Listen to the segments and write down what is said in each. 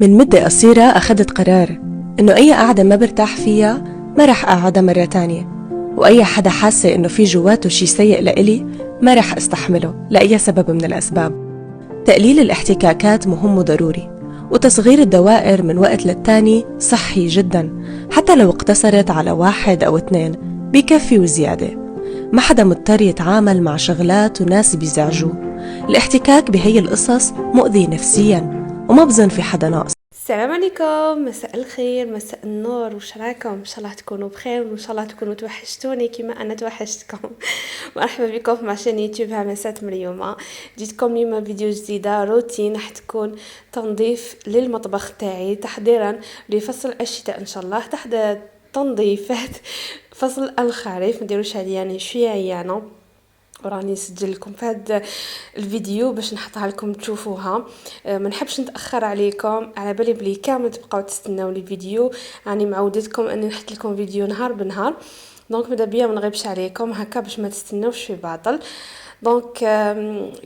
من مدة قصيرة أخدت قرار إنه أي قعدة ما برتاح فيها ما رح أقعدها مرة تانية، وأي حدا حاسة إنه في جواته شي سيء لإلي ما رح أستحمله لأي سبب من الأسباب. تقليل الاحتكاكات مهم وضروري، وتصغير الدوائر من وقت للتاني صحي جدا، حتى لو اقتصرت على 1 أو 2 بكفي وزيادة. ما حدا مضطر يتعامل مع شغلات وناس بيزعجوه. الاحتكاك بهي القصص مؤذي نفسيا، وما بظن في حدا ناقص. السلام عليكم، مساء الخير، مساء النور. وش رايكم؟ ان شاء الله تكونوا بخير، وان شاء الله تكونوا توحشتوني كما انا توحشتكم. مرحبا بكم مع شان يوتيوب همسات مريومه. جيتكم اليوم فيديو جديده روتين راح تكون تنظيف للمطبخ تاعي تحضيرا لفصل الشتاء ان شاء الله، تحت تنظيفات فصل الخريف. مديروش عليا يعني شويه عيانه، وراني نسجل لكم في هذا الفيديو باش نحطها لكم تشوفوها. ما نحبش نتاخر عليكم، على بالي بلي كامل تبقاو تستناو لي فيديو. راني معودتكم اني نحط لكم فيديو نهار بنهار، دونك ماذا بيا ما نغيبش عليكم هكا باش ما تستناوش في باطل. دونك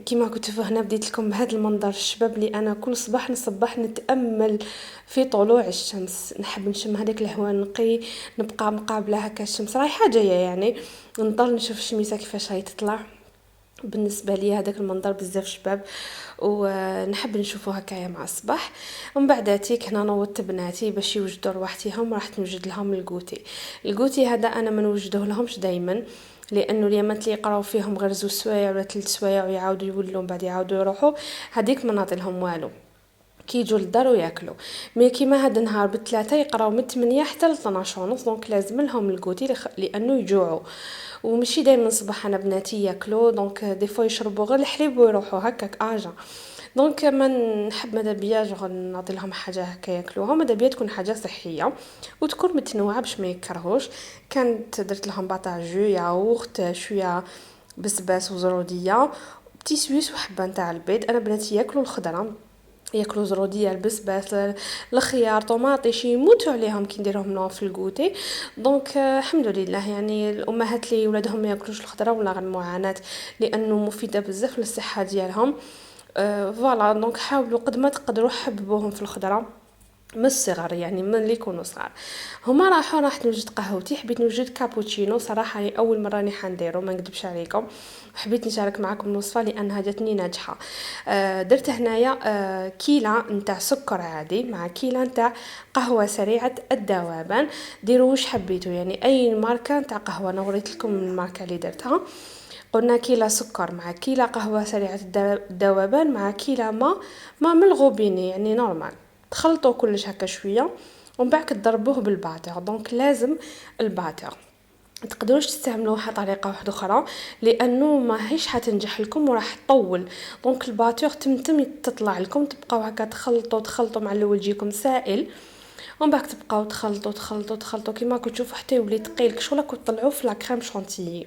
كيما كنت هنا بديت لكم بهذا المنظر الشباب اللي انا كل صباح نصبح نتامل في طلوع الشمس. نحب نشم هذاك الهواء النقي، نبقى مقابله هكا الشمس رايحه جايه، يعني نضل نشوف الشميسه كيفاش راهي تطلع. بالنسبه لي هذاك المنظر بزاف شباب، ونحب نشوفه هكايا مع الصباح. ومن بعد تيك هنا نوضت بناتي باش يوجدوا رواحتهم، راح نوجد لهم الكوتي هذا انا ما نوجده لهمش دائما، لانه اليامات اللي يقراو فيهم غير 2 سوايع ولا 3 سوايع ويعاودوا يولوا بعد يعاودوا يروحوا، هذيك ما نعطيلهم والو كي يجوا للدار وياكلوا. مي كيما هذا النهار بالثلاثه يقراو من 8 حتى ل 12 ونص، دونك لازم لهم الكوتي لانه يجوعوا. ومشي دائما صباح انا بناتي ياكلوا، دونك دي فوا يشربوا غير الحليب ويروحوا هكاك اجا. دونك ما نحب ماذا بيا شغل نعطي لهم حاجه هكا ياكلوها، ماذا بيا تكون حاجه صحيه وتكون متنوعه باش ما يكرهوش. كانت درت لهم باطاجو ياغورت شويه بسباس وزروديه بتي سويس وحبه نتاع البيض. انا بناتي ياكلوا الخضره، ياكلوا زروديه البسباس الخيار طوماطي شي يموتوا عليهم كي نديرهم لهم في الكوتي. دونك الحمد لله، يعني الامهات اللي ولادهم ما ياكلوش الخضره ولا غير معاناه، لانه مفيده بزاف للصحه ديالهم. فوالا دونك حاولوا قد ما تقدروا حببوهم في الخضره من الصغر، يعني من اللي يكونوا صغار. هما راح نوجد قهوتي، حبيت نوجد كابوتشينو صراحه، يعني اول مره راني حنديرو ما نكذبش عليكم، حبيت نشارك معكم الوصفه لانها جاتني ناجحه. درت هنايا كيله نتاع سكر عادي مع كيله نتاع قهوه سريعه الذوبان. ديروا واش حبيتوا، يعني اي ماركه نتاع قهوه. انا وريت لكم الماركه اللي درتها. قلنا كيلة سكر مع كيلة قهوة سريعة الذوبان مع كيلة ما من الغوبيني يعني نورمال. تخلطوا كلش هكا شويه ومن بعد تضربوه بالباتر. دونك لازم الباتر، تقدروش تستعملوها طريقه واحده اخرى لانه ما هيش حتنجح لكم وراح تطول. دونك الباتور تمتم تطلع لكم، تبقاو هكا تخلطوا مع الاول يجيكم سائل، ومن بعد تبقاو تخلطوا كيما كتشوفوا حتى يولي ثقيل شغل كتطلعوه في لا كريم شانتيي.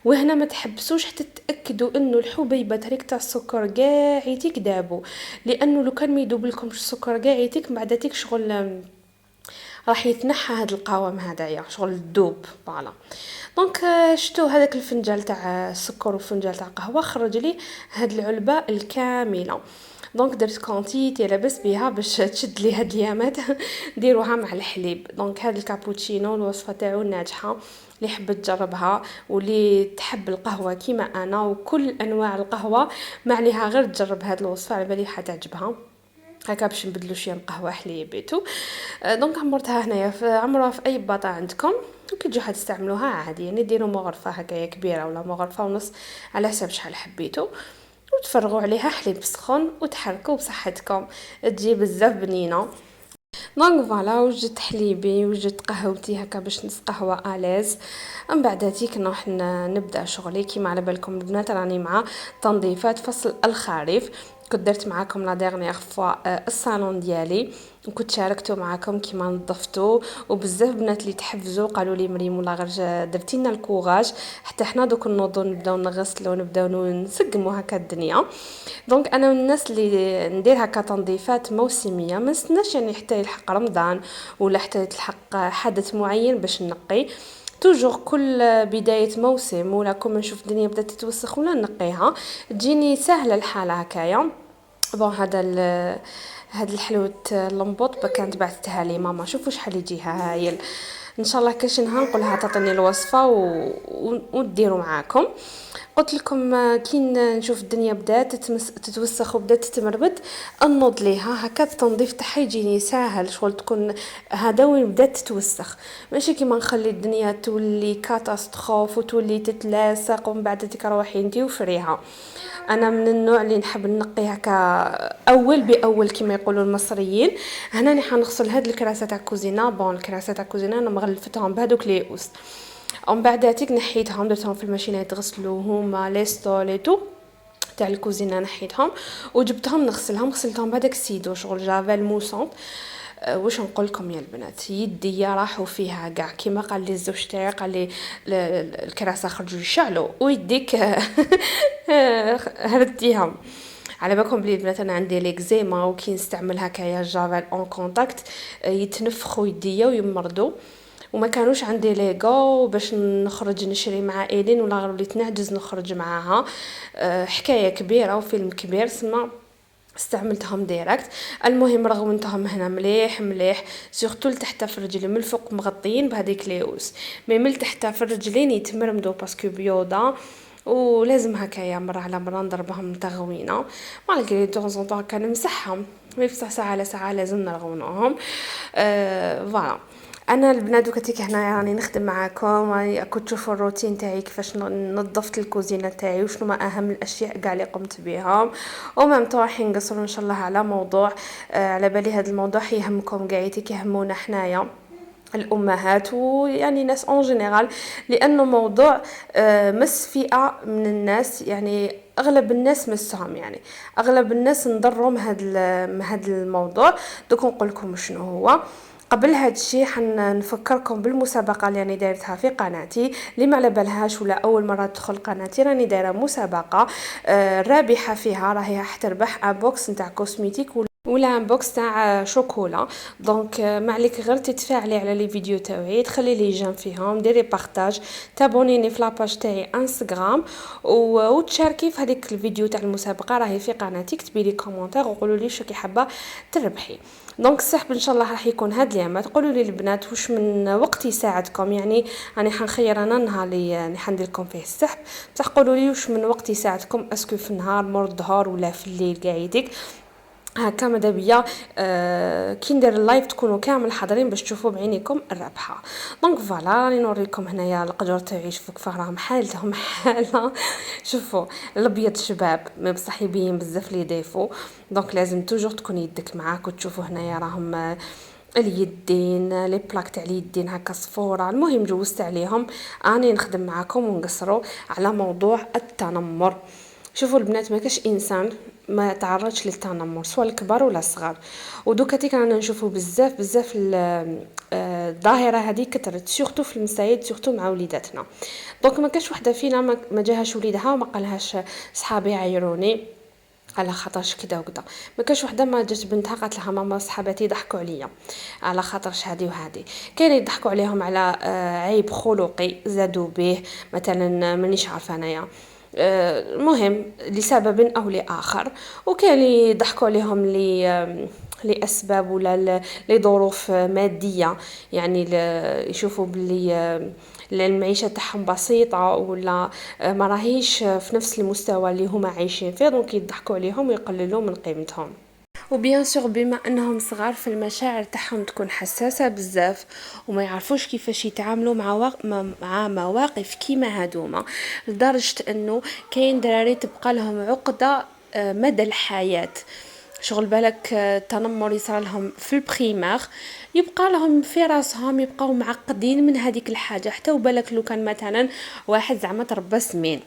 وهنا ما تحبسوش حتى تتاكدوا انه الحبيبات هذيك تاع السكر كاع يتيك دابو، لانه لو كان ما يدوب لكمش السكر كاع يتيك بعد تيك شغل راح يتنحى هذا القوام هذايا شغل الدوب. فوالا دونك شتو هذاك الفنجان تاع السكر وفنجان تاع قهوه خرج لي هاد العلبه الكامله. دونك درت كونتيتي لاباس بها باش تشد لي هاد اليامات ديروها مع الحليب. دونك هاد الكابوتشينو الوصفه تاعو ناجحه، اللي حبت تجربها واللي تحب القهوه كيما انا وكل انواع القهوه ما عليها غير تجرب هاد الوصفه، على بالي حتعجبها هكا باش نبدلو شويه من قهوه حليب بيتو. دونك عمرتها هنايا عمروها في اي باطه عندكم، وكي تجو حتستعملوها عادي، يعني ديروا مغرفه هكايا كبيره ولا مغرفه ونص على حسب شحال حبيتو، وتفرغوا عليها حليب سخون وتحركوا بصحتكم تجي بزاف بنينه. دونك فوالا وجدت حليبي وجدت قهوتي هكا باش نص قهوه اليز. من بعد هاتيك نروح نبدا شغلي. كيما على بالكم البنات راني مع تنظيفات فصل الخريف. كنت درت معاكم لا ديرنيير فوا الصالون ديالي، وكنت شاركته معاكم كيما نظفتو، وبزاف بنات اللي تحفزوا قالوا لي مريم والله غير درتي لنا الكوراج حتى حنا دوك نوضوا نبداو نغسلوا ونبداو نسقموا هكا الدنيا. دونك انا من الناس اللي ندير هكا تنظيفات موسميه، ما نستناش يعني حتى يلحق رمضان ولا حتى يلحق حدث معين باش نقي. توجور كل بدايه موسم ولا كل ما نشوف الدنيا بدات تتوسخ ولا نقيها تجيني سهله الحاله هكايا. بون هذا هاد الحلوة اللمبوط كانت بعثتها لي ماما، شوفوا شحال يجيها هايل. ان شاء الله كاش نهار نقولها تعطيني الوصفه وديروا معاكم. قلت لكم كي نشوف الدنيا بدات تتوسخ وبدات تتمربد، نوض ليها هكا. التنظيف تاعها يجيني ساهل، شغل تكون هذا وين بدات تتوسخ، ماشي كيما نخلي الدنيا تولي كاتاستروف وتولي تتلاصق ومن بعد تروحي انتي وفريها. انا من النوع اللي نحب نقي هكا اول باول كما يقولوا المصريين. هنا راني حنغسل هاد الكراسه تاع الكوزينه. بون الكراسه تاع الكوزينه انا مغلفتهم بهذوك لي اوس، ومن بعداتك نحيتهم درتهم في الماشينه يتغسلوا هما لي ستوليتو تاع الكوزينه، نحيتهم وجبتهم نغسلهم. غسلتهم بهذاك السيدو شغل جافيل موسونط. واش نقول لكم يا البنات، يدي راحوا فيها كاع كيما قال لي الزوج تاعي، قال لي الكراسه خرجوا يشعلوا ويديك هرديهم. على بالكم بلي البنات انا عندي ليكزيما وكي نستعمل هكايا جافيل اون كونتاكت يتنفخوا يديا ويمرضوا، وما كانوش عندي ليغو باش نخرج نشري مع ايلين ولا غير وليت نعجز نخرج معاها. حكايه كبيره وفيلم كبير سما استعملتهم ديريكت. المهم رغونتهم هنا مليح مليح، سورتو لتحت في الرجل، من الفوق مغطيين بهذيك ليوس، مي من تحت في الرجلين يتمرمدوا باسكو بيوضه، ولازم هكايا مره على مره نضربهم تغوينه مالغري دون طون كان نمسحهم، مي بصح ساعه على ساعه لازم نرغونهم. فوالا انا البنات دوكاتيك هنا راني نخدم معاكم، راني كنت تشوفوا الروتين تاعي كيفاش نظفت الكوزينه تاعي وشنو ما اهم الاشياء كاع اللي قمت بهم. ومام راح نقصروا ان شاء الله على موضوع على بالي هذا الموضوع يهمكم قاعدتك، يهمونا حنايا الامهات ويعني ناس اون جينيرال، لانه موضوع مس فئه من الناس، يعني اغلب الناس مسهم، يعني اغلب الناس نضرهم هذا الموضوع. دوك نقول لكم شنو هو. قبل هاد الشيء حنفكركم بالمسابقه اللي راني دايرتها في قناتي. اللي ما على بالهاش ولا اول مره تدخل قناتي، راني دايره مسابقه الرابحه فيها راهي راح تربح ان بوكس نتاع كوسميتيك ولا ان بوكس تاع شوكولا. دونك ما عليك غير تتفاعلي على لي فيديو تاعي، تخلي لي جيم فيهم، ديري بارطاج، تابونيني في لاباج تاعي انستغرام وتشاركي في هذيك الفيديو تاع المسابقه راهي في قناتي. كتبي لي كومونتير وقولوا لي شو كي حابه تربحي. دونك السحب ان شاء الله راح يكون هاد اليوم. تقولوا لي البنات واش من وقت يساعدكم، يعني راني حنخير انا نهار اللي حندير لكم فيه السحب، بصح قولوا لي واش من وقت يساعدكم، اسكو في النهار مور الظهر ولا في الليل قاعدك هكا. ماذا بيا كي ندير اللايف تكونوا كامل حاضرين باش تشوفوا بعينيكم الربحه. دونك فوالا راني نوريكم هنايا القجور تاعي، شوفوا كيف راهم حالتهم حاله. شوفوا الابيض شباب ما بصح يبين بزاف لي ديفو، دونك لازم توجور تكون يدك معاك. وتشوفوا هنايا راهم اليدين لي بلاك تاع اليدين هكا صفوره. المهم جوزت عليهم اني نخدم معاكم ونقصروا على موضوع التنمر. شوفوا البنات ما كاش انسان ما تعرضش للتنمر سواء الكبار ولا الصغار، ودوكاتيك رانا نشوفوا بزاف الظاهره هذه كثرت سورتو في المسايد، سورتو مع وليداتنا. دونك ما كاش وحده فينا ما جاهاش وليدها وما قالهاش صحابي عايروني على خاطرش كذا وكذا. ما كاش وحده ما جات بنتها قالت لها ماما صحاباتي ضحكوا عليا على خاطرش هذه وهذه. كاين يضحكوا عليهم على عيب خلقي زادوا به، مثلا مانيش عارفه انايا المهم لسبب او لاخر، وكان يضحكوا عليهم لاسباب ولا لظروف ماديه، يعني يشوفوا باللي المعيشه تاعهم بسيطه ولا ما راهيش في نفس المستوى اللي هما عايشين فيه، دونك يضحكوا عليهم ويقللوا من قيمتهم. وبيان سور بما انهم صغار في المشاعر تاعهم تكون حساسه بزاف وما يعرفوش كيفاش يتعاملوا مع مواقف كيما هادوما، لدرجه انه كاين دراري تبقى لهم عقده مدى الحياه. شغل بالك التنمر يصير لهم في البريمير يبقى لهم في راسهم، يبقاو معقدين من هذيك الحاجه. حتى وبالك لو كان مثلا واحد زعما تربى سمين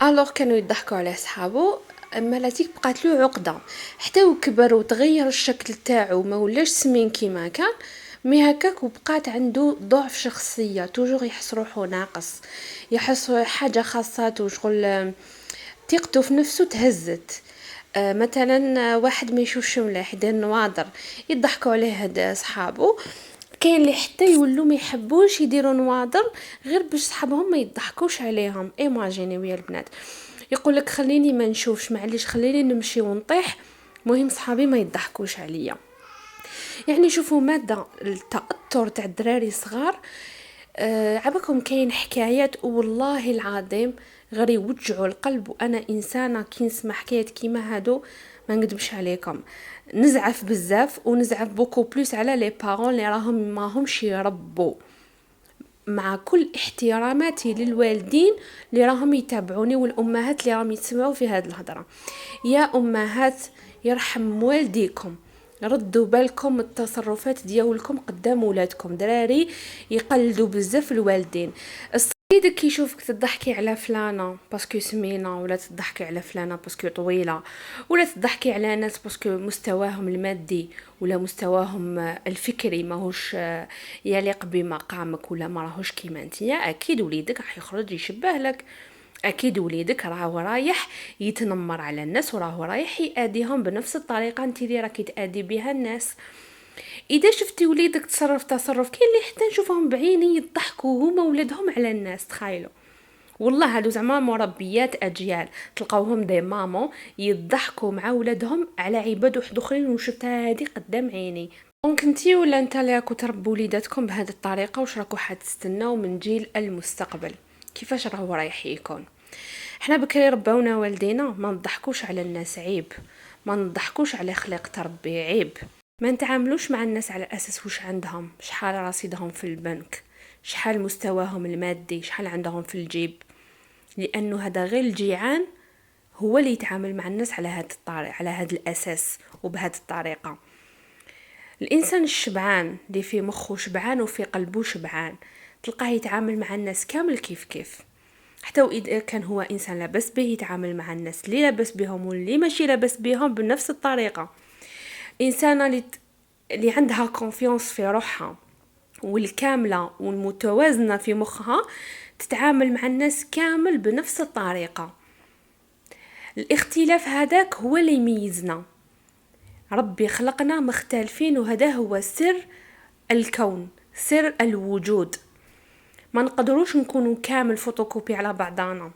الوغ كانوا يضحكوا على صحابو، اما لاتيك بقات له عقده حتى وكبر وتغير الشكل تاعو ما ولاش سمين كيما كان، مي هكاك وبقات عنده ضعف شخصيه، توجور يحس روحو ناقص، يحس حاجه خاصته شغل ثقته في نفسه تهزت. مثلا واحد ما يشوفش مليح يدير نواظر يضحكوا عليه هاد صحابو، كاين اللي حتى يولوا ما يحبوش يديروا نواظر غير باش صحابهم ما يضحكوش عليهم. ايماجيني ويا البنات يقول لك خليني ما نشوفش، معليش خليني نمشي ونطيح مهم صحابي ما يضحكوش عليا. يعني شوفوا مادة التأثر تاع الدراري صغار. عباكم كاين حكايات والله العظيم غير يوجعوا القلب، وانا انسانه كي نسمع حكايات كيما هادو ما نكذبش عليكم نزعف بزاف، ونزعف بوكو بلوس على لي بارون اللي راهم ما همش يربوا. مع كل احتراماتي للوالدين اللي راهم يتابعوني والامهات اللي راهم يسمعوا في هذه الهضره، يا امهات يرحم والديكم، ردوا بالكم التصرفات ديالكم قدام ولادكم. دراري يقلدوا بزاف الوالدين. الصيدك كيشوفك تضحكي على فلانه باسكو سمينه، ولا تضحكي على فلانه باسكو طويله، ولا تضحكي على ناس باسكو مستواهم المادي ولا مستواهم الفكري ماهوش يليق بمقامك، ولا ما راهوش كيما نتيا، اكيد وليدك راح يخرج يشبه لك. اكيد وليدك راه رايح يتنمر على الناس، وراه رايح يأديهم بنفس الطريقه انت اللي راكي تأدي بها الناس. اذا شفتي وليدك تصرف كاين اللي حتى نشوفهم بعيني يضحكوا هما ولادهم على الناس. تخيلوا والله هادو زعما مربيات اجيال، تلقاوهم دي مامو يضحكوا مع ولادهم على عباد واحد اخرين، وشفتها هادي قدام عيني. دونك انتي ولا انت اللي راكو تربوا وليداتكم بهذه الطريقه، واش راكو حتستناو من جيل المستقبل؟ كيفاش راهو رايح يكون؟ احنا بكري رباونا والدينا ما نضحكوش على الناس، عيب. ما نضحكوش على خلق تربي، عيب. ما نتعاملوش مع الناس على اساس واش عندهم، شحال رصيدهم في البنك، شحال مستواهم المادي، شحال عندهم في الجيب. لانه هذا غير الجيعان هو اللي يتعامل مع الناس على هذا الطريقه، على هذا الاساس وبهذه الطريقه. الانسان الشبعان اللي في مخه شبعان وفي قلبه شبعان تلقاه يتعامل مع الناس كامل كيف حتى واذا كان هو انسان لاباس به يتعامل مع الناس اللي لاباس بهم واللي ماشي لاباس بهم بنفس الطريقه. انسانه اللي عندها كونفيونس في روحها والكامله والمتوازنه في مخها تتعامل مع الناس كامل بنفس الطريقه. الاختلاف هذاك هو اللي يميزنا. ربي خلقنا مختلفين، وهذا هو سر الكون، سر الوجود. ما نقدروش نكونوا كامل فوتوكوبي على بعضانا.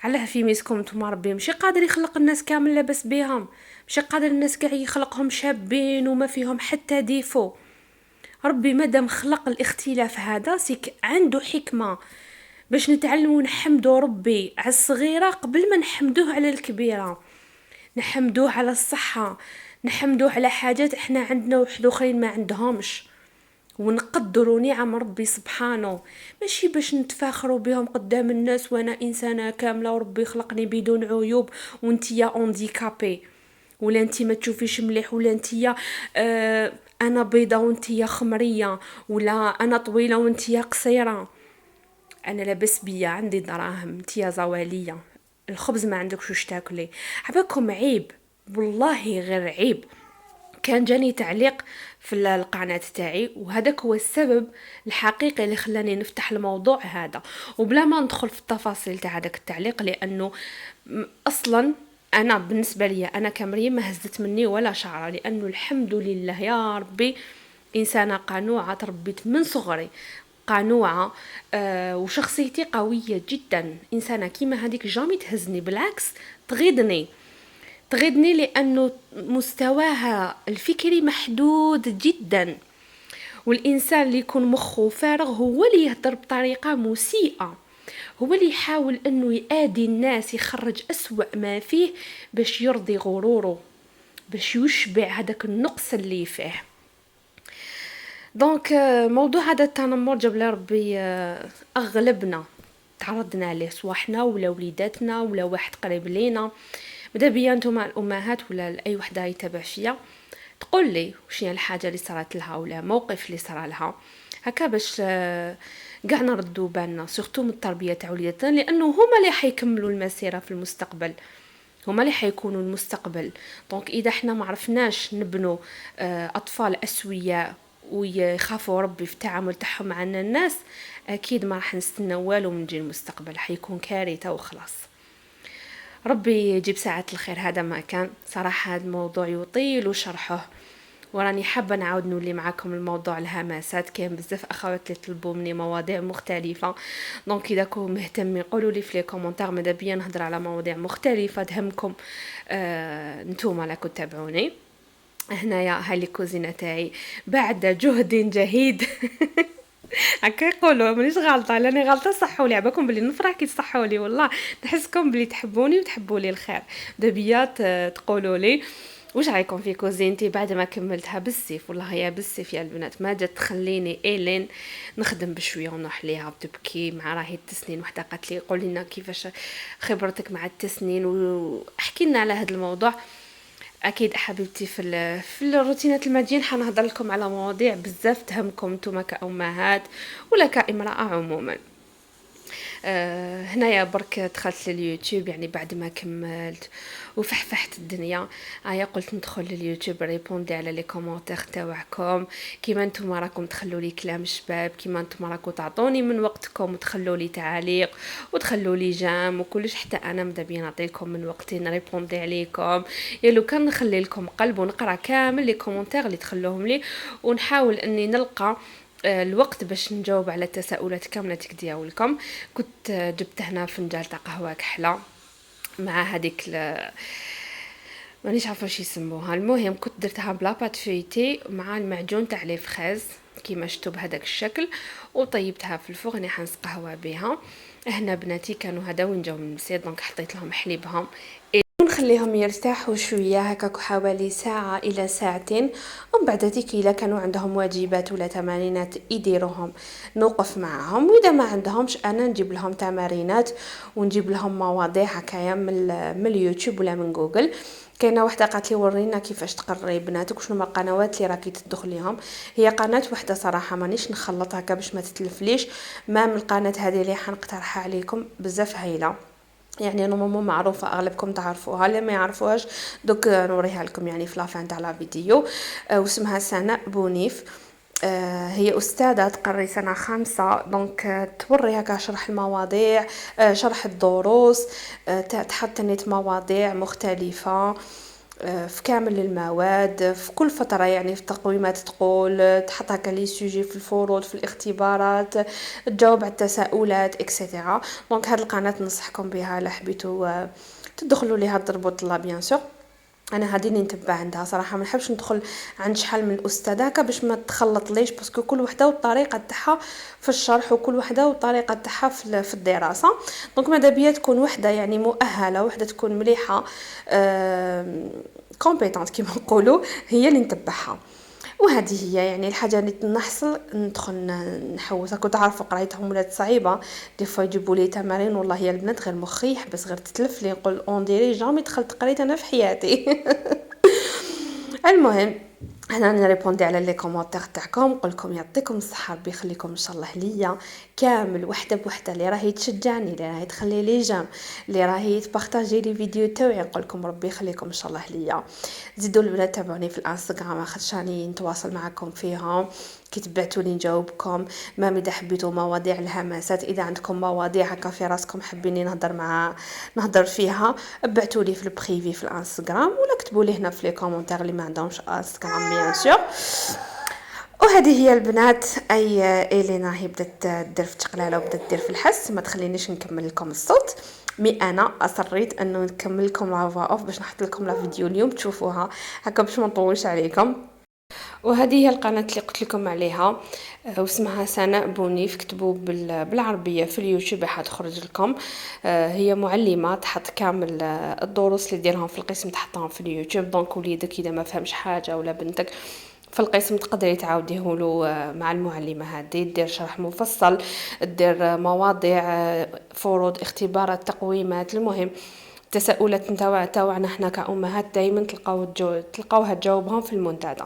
علاه في ميسكم نتوما ربي ماشي قادر يخلق الناس كامل لاباس بهم، ماشي قادر الناس كاع يخلقهم شابين وما فيهم حتى ديفو. ربي مادام خلق الاختلاف هذا سيك عنده حكمه باش نتعلموا نحمدوا ربي على الصغيره قبل ما نحمدوه على الكبيره، نحمدوه على الصحه، نحمدوه على حاجات احنا عندنا وحد اخرين ما عندهمش، ونقدروا نعم ربي سبحانه، ماشي باش نتفاخروا بهم قدام الناس وانا انسانه كامله وربي خلقني بدون عيوب وانتيا اونديكابي، ولا انتي ما تشوفيش مليح، ولا انتيا انا بيضه وانتيا خمريه، ولا انا طويله وانتيا قصيره. انا لاباس بيا، عندي دراهم، انتيا زواليه، الخبز ما عندكش واش تاكلي. عباكم عيب، والله غير عيب. كان جاني تعليق في القناة تاعي، وهذاك هو السبب الحقيقي اللي خلاني نفتح الموضوع هذا، وبلا ما ندخل في التفاصيل تاع هذاك التعليق، لانه اصلا انا بالنسبه لي انا كمريم ما هزت مني ولا شعره، لانه الحمد لله يا ربي انسانه قنوعه، تربيت من صغري قنوعه. وشخصيتي قويه جدا، انسانه كيما هذيك جامي تهزني، بالعكس تغيضني لأنه مستواها الفكري محدود جدا. والإنسان اللي يكون مخه فارغ هو اللي يهدر بطريقة مسيئة، هو اللي يحاول أنه يآدي الناس، يخرج أسوأ ما فيه باش يرضي غروره، باش يشبع هذاك النقص اللي فيه. دونك موضوع هذا التنمر جاب لي ربي أغلبنا تعرضنا عليه، سواء حنا ولا وليداتنا ولا واحد قريب لينا. ماذا بيا نتوما الامهات ولا اي وحده يتابع فيا تقول لي وشنو الحاجه اللي صارت لها ولا موقف اللي صار لها هكا، باش كاع نردوا بالنا سورتو من التربيه تاع وليداتنا، لانه هما اللي حيكملوا المسيره في المستقبل، هما اللي حيكونوا المستقبل. دونك اذا احنا ما عرفناش نبنوا اطفال اسوياء ويخافوا ربي في التعامل تاعهم مع الناس، اكيد ما راح نستنى والو من جيل المستقبل، حيكون كارثه وخلاص. ربي يجيب ساعة الخير. هذا ما كان صراحة هذا الموضوع يطيل شرحه، وراني حابه نعاود نولي معاكم الموضوع الهمسات. كاين بزاف اخوات اللي طلبوا مني مواضيع مختلفه، دونك اذا كنتم مهتمين قولوا لي في لي كومونتير، ماذا بيا نهضر على مواضيع مختلفه تهمكم نتوما لا تتابعوني. هنايا هاي الكوزينه تاعي بعد جهد جهيد هكا يقولوا مانيش غلطه، لاني غلطه صحوا لي عباكم بلي نفرح كي تصحوا لي، والله نحسكم بلي تحبوني وتحبوا لي الخير. دبيات تقولوا لي واش رايكم في كوزينتي بعد ما كملتها بالسيف. والله يا بالسيف يا البنات ما جات تخليني ايلين نخدم بشويه ونروح ليها وتبكي مع راهي التسنين. وحده قالت لي قولي لنا كيفاش خبرتك مع التسنين واحكي لنا على هذا الموضوع. اكيد حبيبتي في الروتينات الماديين حنهضر لكم على مواضيع بزاف تهمكم نتوما كأمهات ولا كامرأة عموما. هنايا برك دخلت لليوتيوب يعني بعد ما كملت وفحفحت الدنيا. قلت ندخل لليوتيوب ريبوندي على لي كومونتير تاعكم، كيما نتوما راكم تخلوا لي كلام شباب، كيما نتوما راكم تعطوني من وقتكم وتخلوا لي تعاليق وتخلوا لي جام وكلش، حتى انا ماذا بيا نعطيكم من وقتي نريبوندي عليكم. يا لو كان نخلي لكم قلب ونقرا كامل لي كومونتير اللي تخلوهم لي، ونحاول اني نلقى الوقت باش نجاوب على التساؤلات كامله ديالكم. كنت جبت هنا فنجان تاع قهوه كحله مع هذيك مانيش عارفه واش يسموها، المهم كنت درتها بلا بات فيتي مع المعجون تاع لي فريز كيما شفتوا بهذاك الشكل، وطيبتها في الفرن راني حنسق قهوه بها. هنا بناتي كانوا هذا وين جاو من المسير، دونك حطيت لهم حليبهم ونخليهم يرتاحوا شويه هكاك حوالي ساعه الى ساعتين. ومن بعد ذيك الا كانوا عندهم واجبات ولا تمارينات يديروهم نوقف معهم، واذا ما عندهمش انا نجيب لهم تمارينات ونجيب لهم مواضيع هكايا من اليوتيوب ولا من جوجل. كاينه وحده قالت لي ورينا كيفاش تقري بناتك وشنو هما القنوات اللي راكي تدخليهم. هي قناه وحده صراحه مانيش نخلط هكا باش ما تتلفليش، ما من القناه هذه اللي حنقترحها عليكم بزاف هايله، يعني نورمالمون معروفه اغلبكم تعرفوها، اللي ما يعرفوهاش دوك نوريها لكم يعني في لافان تاع لا فيديو. واسمها سناء بونيف. هي استاذه تقري سنه خامسه، دونك توري هكا شرح المواضيع، شرح الدروس، تحط نيت مواضيع مختلفه في كامل المواد في كل فترة، يعني في التقويمات تقول تحط هكا لي سوجي في الفروض في الاختبارات، تجاوب على التساؤلات اكسيتيرا. دونك هاد القناة ننصحكم بها لا حبيتوا تدخلوا ليها تضربوا لا بيان سور. انا هذه اللي نتبع عندها صراحه، ما نحبش ندخل عند شحال من استاذ هكا باش ما تخلط ليش، باسكو كل وحده والطريقه تاعها في الشرح وكل وحده والطريقه تاعها في الدراسه. دونك ماذا بيا تكون وحده يعني مؤهله، وحده تكون مليحه كومبيتونت كيما نقولوا، هي اللي نتبعها. وهذه هي يعني الحاجه اللي نحصل ندخل نحوس. كنت عارفه قرايتهم ولات صعيبه دي فوا يجيبوا لي تمارين، والله يا البنات غير مخي يحبس غير تتلف لي، نقول اون ديري جامي دخلت قريت انا في حياتي. المهم انا نريبوندي على لي كومونتير تاعكم، نقول لكم يعطيكم الصحه ربي يخليكم ان شاء الله ليا كامل وحده بوحده، اللي راهي تشجعني، اللي راهي تخلي لي جام، اللي راهي تبارطاجي لي فيديو تاعي، نقول لكم ربي يخليكم ان شاء الله ليا. زيدوا البنات تابعوني في الانستغرام خاطر راني نتواصل معكم فيهم، كي تبعتوا لي نجاوبكم. ما اذا حبيتوا مواضيع الهمسات، اذا عندكم مواضيع هكا في راسكم حابين نهضر فيها، ابعتوا لي في البريفي في الانستغرام ولا كتبوا لي هنا في لي كومونتير اللي ما عندهمش انستغرام بيان سور. وهذه هي البنات الينا هي بدات دير في تقلاله وبدات دير في الحس، ما تخلينيش نكمل لكم الصوت، انا اصريت انه نكمل لكم لا فوا اوف باش نحط لكم لا فيديو اليوم تشوفوها هكا باش ما نطولش عليكم. وهذه هي القناه اللي قلت لكم عليها، واسمها سناء بونيف، كتبوا بالعربيه في اليوتيوب حتخرج لكم. هي معلمه تحط كامل الدروس اللي ديرهم في القسم تحطهم في اليوتيوب، دونك وليدك اذا ما فهمش حاجه ولا بنتك في القسم تقدري تعاوديه له مع المعلمه هذه، دير شرح مفصل، دير مواضيع فروض اختبارات تقويمات. المهم التساؤلات تاعنا حنا كأمهات دائما تلقاوها تجاوبهم في المنتدى.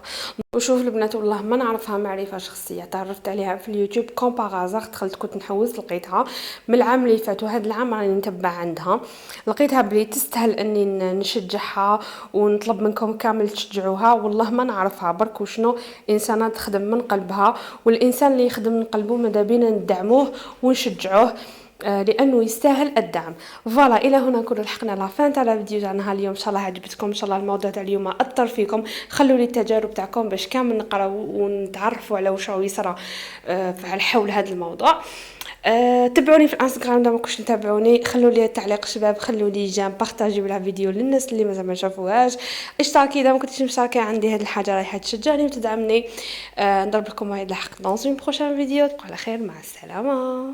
وشوف البنات والله ما نعرفها معرفه شخصيه، تعرفت عليها في اليوتيوب كوم باغازار، دخلت كنت نحوس لقيتها من العام اللي فات، وهذا العام راني نتبع عندها، لقيتها بلي تستاهل اني نشجعها ونطلب منكم كامل تشجعوها. والله ما نعرفها برك وشنو انسانه تخدم من قلبها، والانسان اللي يخدم من قلبه ماذا بينا ندعموه ونشجعوه لانه يستاهل الدعم. فوالا، الى هنا نكون لحقنا لافان تاع الفيديو تاعنا اليوم. ان شاء الله عجبتكم، ان شاء الله الموضوع تاع اليوم اثر فيكم. خلوا لي التجارب تاعكم باش كامل نقراو ونتعرفوا على واش راهو يصرى حول هذا الموضوع. تابعوني في الانستغرام اذا ما كنتش تتابعوني، خلوا لي تعليق شباب، خلوا لي جيم، بارطاجيو لا فيديو للناس اللي مازال ما شافوهاش، اشتراكي اذا ما كنتيش مشاركه، عندي هذه الحاجه رايحه تشجعني وتدعمني. نضرب لكم موعد لاحق دون اون بروشين فيديو. تبقوا على خير، مع السلامه.